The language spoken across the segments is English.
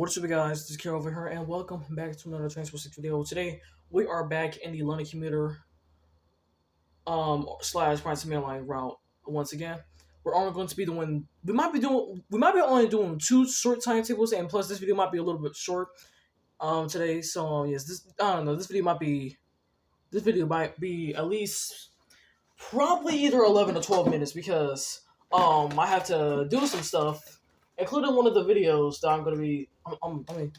What's up, guys? This is Carol over here, and welcome back to another Transfer 6 video. Today, we are back in the London Commuter slash Price Mainline route once again. We're only going to be doing, we might be only doing two short timetables, and plus this video might be a little bit short today. So yes, I don't know, this video might be at least probably either 11 or 12 minutes because I have to do some stuff, including one of the videos that I'm gonna be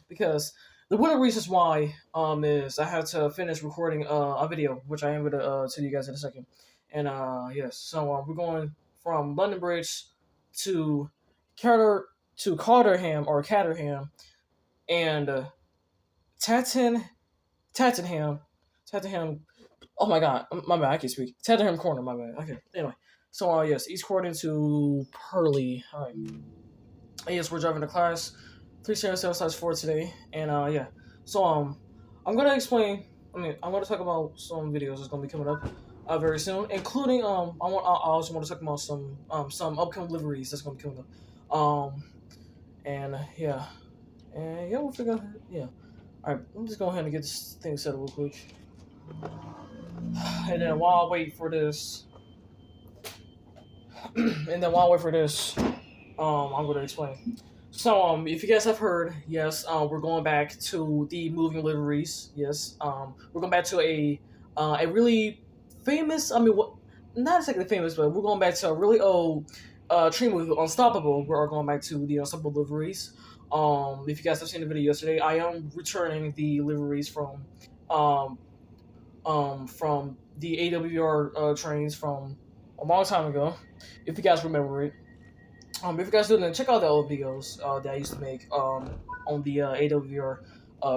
because one of the reasons why is I have to finish recording a video, which I am gonna tell you guys in a second. And yes, so we're going from London Bridge to Carter to Caterham or Caterham and Tatton Tattenham Tattenham. Oh my god, my bad. I can't speak. Tetherham Corner, my bad. Okay. Anyway, so yes, East Croydon to Purley. All right. And yes, we're driving to class 377/4 today, and yeah. So I'm gonna explain. I'm gonna talk about some videos that's gonna be coming up very soon, including I also want to talk about some upcoming liveries that's gonna be coming up. And yeah, we'll figure out. Yeah. All right. I'm just go ahead and get this thing set up real quick. And then while I wait for this, I'm going to explain. So, if you guys have heard, yes, we're going back to the moving liveries. Yes, we're going back to a really famous. Not exactly famous, but we're going back to a really old train movie, Unstoppable. We're going back to the Unstoppable liveries. If you guys have seen the video yesterday, I am returning the liveries from the AWR trains from a long time ago, if you guys remember it. If you guys didn't, check out the old videos that I used to make on the AWR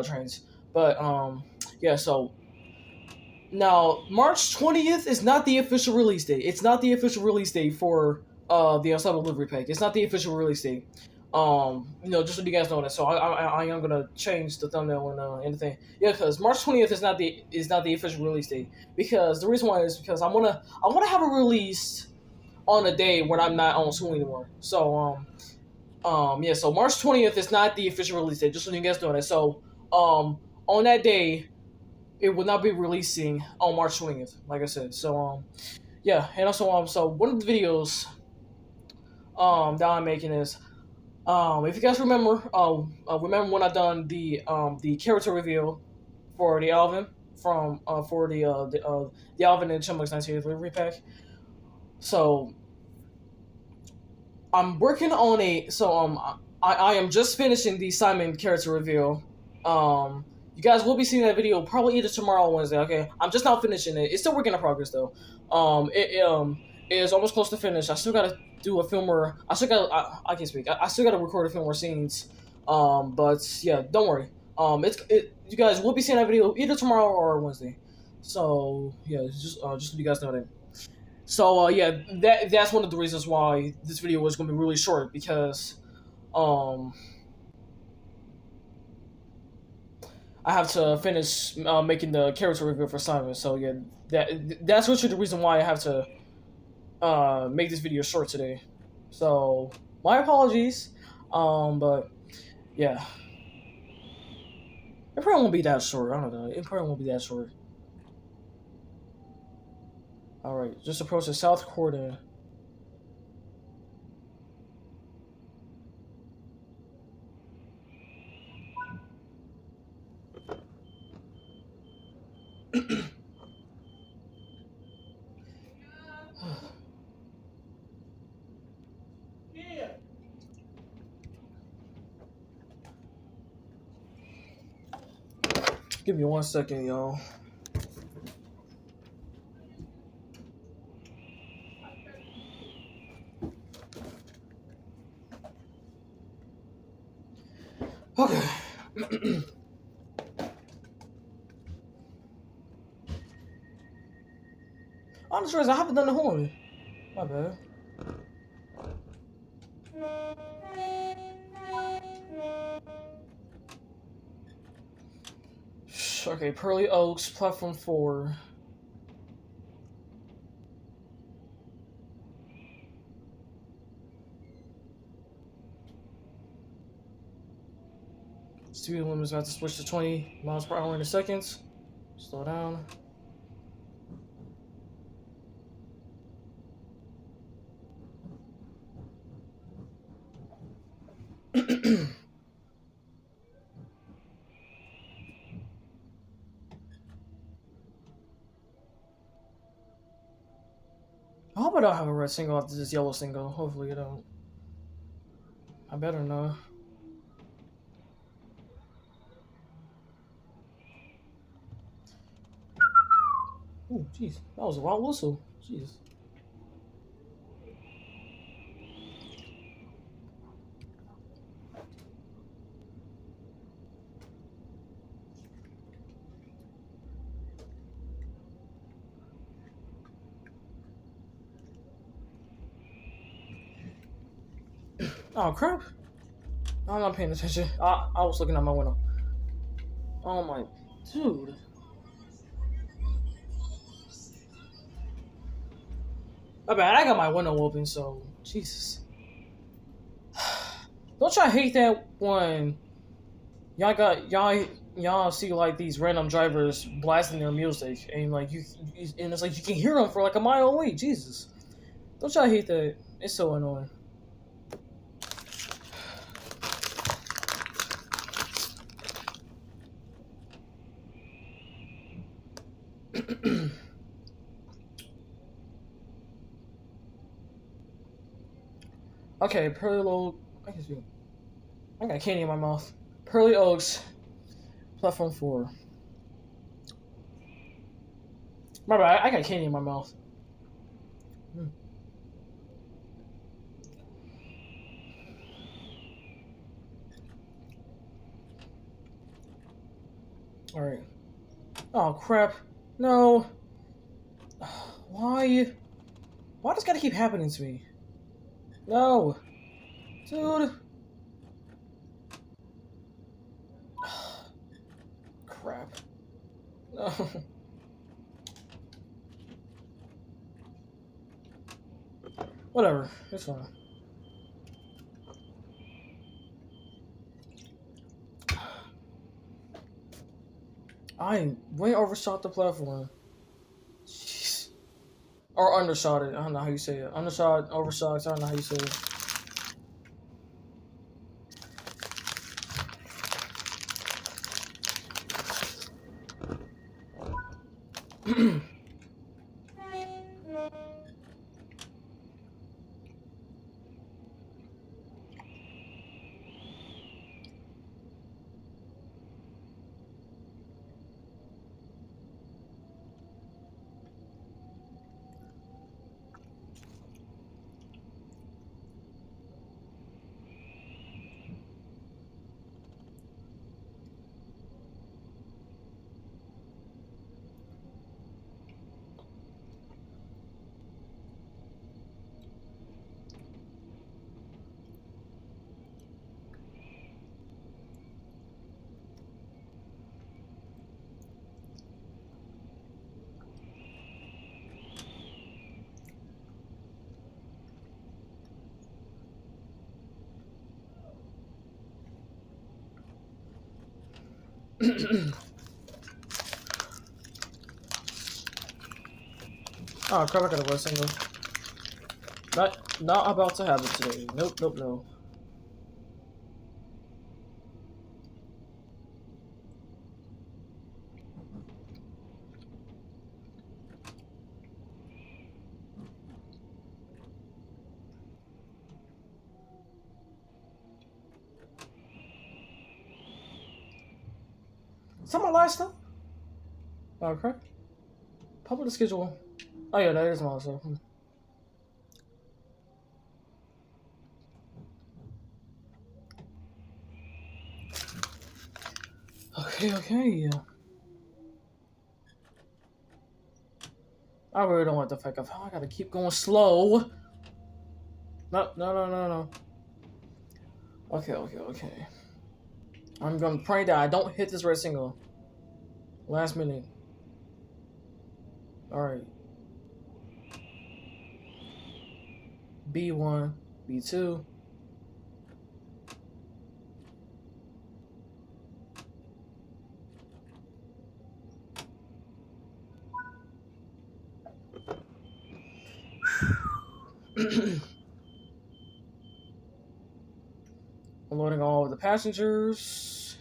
trains. But yeah, so now March 20th is not the official release date. It's not the official release date for the Unstoppable Livery Pack. It's not the official release date. Just so you guys know that. So I am gonna change the thumbnail and the thing. Yeah, because March 20th is not the official release date. Because the reason why is because I wanna have a release on a day when I'm not on school anymore. So yeah. So March 20th is not the official release date. Just so you guys know that. So on that day, it will not be releasing on March 20th. Like I said. So yeah, and also so one of the videos that I'm making is. If you guys remember, remember when I done the character reveal for the Alvin from for the Alvin and Chumbuck's 19th Livery Pack. So I'm working on I am just finishing the Simon character reveal. You guys will be seeing that video probably either tomorrow or Wednesday. Okay, I'm just not finishing it. It's still work in progress though. It is almost close to finish. I still gotta do a few more. I can't speak. I still gotta record a few more scenes. But yeah, don't worry. You guys will be seeing that video either tomorrow or Wednesday. So yeah, just so you guys know that. So yeah, that's one of the reasons why this video was gonna be really short because um I have to finish making the character review for Simon. So yeah, that's actually the reason why I have to make this video short today. So my apologies, but yeah, it probably won't be that short. I don't know. It probably won't be that short. All right, just approach the South Croydon. Give me 1 second, y'all. Okay. I'm just realized I haven't done the horn. My bad. Okay, Pearly Oaks, platform 4. speed limit is about to switch to 20 miles per hour in a second. Slow down. I hope I don't have a red single after this yellow single. Hopefully I don't. I better not. Oh, jeez. That was a wild whistle. Jeez. Oh, crap. I'm not paying attention. I was looking out my window. Oh, my... Dude. My bad. I got my window open, so... Jesus. Don't y'all hate that when... Y'all see like these random drivers blasting their music and like and it's like you can hear them for like a mile away. Jesus, don't y'all hate that? It's so annoying. Okay, Pearly Oak. I got candy in my mouth. Pearly Oaks, platform 4. My bad. I got candy in my mouth. All right. Oh crap! No. Why? Why does gotta keep happening to me? No, dude. Crap. No. Whatever. It's fine. I way overshot the platform. Jeez. Or undershot it. I don't know how you say it. Undershot, overshot. I don't know how you say it. Oh crap! I got a red single. Not about to happen today. Nope. Nope. No. Is that my last stop? Okay. Public schedule. Oh yeah, that is my last stop. Okay. I really don't want the fuck up. I gotta keep going slow. No. Okay. I'm gonna pray that I don't hit this red single. Last minute. Alright. B1, B2. Loading all of the passengers.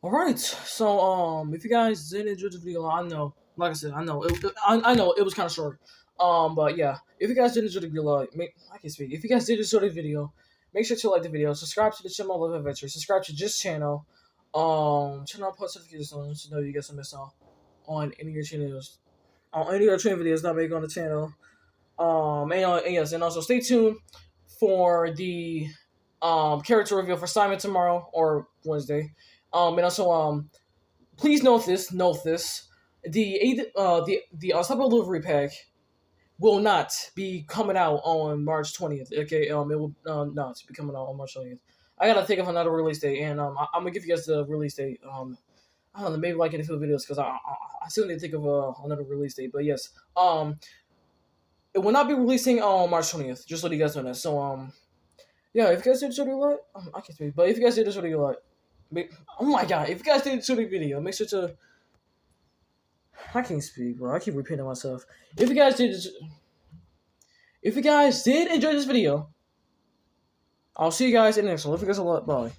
All right. So if you guys did enjoy the video, I know, like I said, I know I know it was kind of short. But yeah, if you guys did enjoy the video, I can speak. If you guys did enjoy the video, make sure to like the video, subscribe to the channel Love Adventure, subscribe to this channel, turn on post notifications so you know you guys don't miss out on any of your channels, on any of your training videos that I make on the channel. And yes, and also stay tuned for the character reveal for Simon tomorrow or Wednesday. And also please note this: the Unstoppable Delivery Pack will not be coming out on March 20th. Okay, it will not be coming out on March 20th. I gotta think of another release date, and I'm gonna give you guys the release date. I don't know, maybe like in a few videos because I still need to think of another release date. But yes, it will not be releasing on March 20th. Just so you guys know that. So yeah, if you guys did enjoy the video, I can't speak, but if you guys did enjoy the video, oh my god, if you guys did enjoy the video, make sure to. I can't speak, bro. I keep repeating myself. If you guys did enjoy this video, I'll see you guys in the next one. Love you guys a lot. Bye.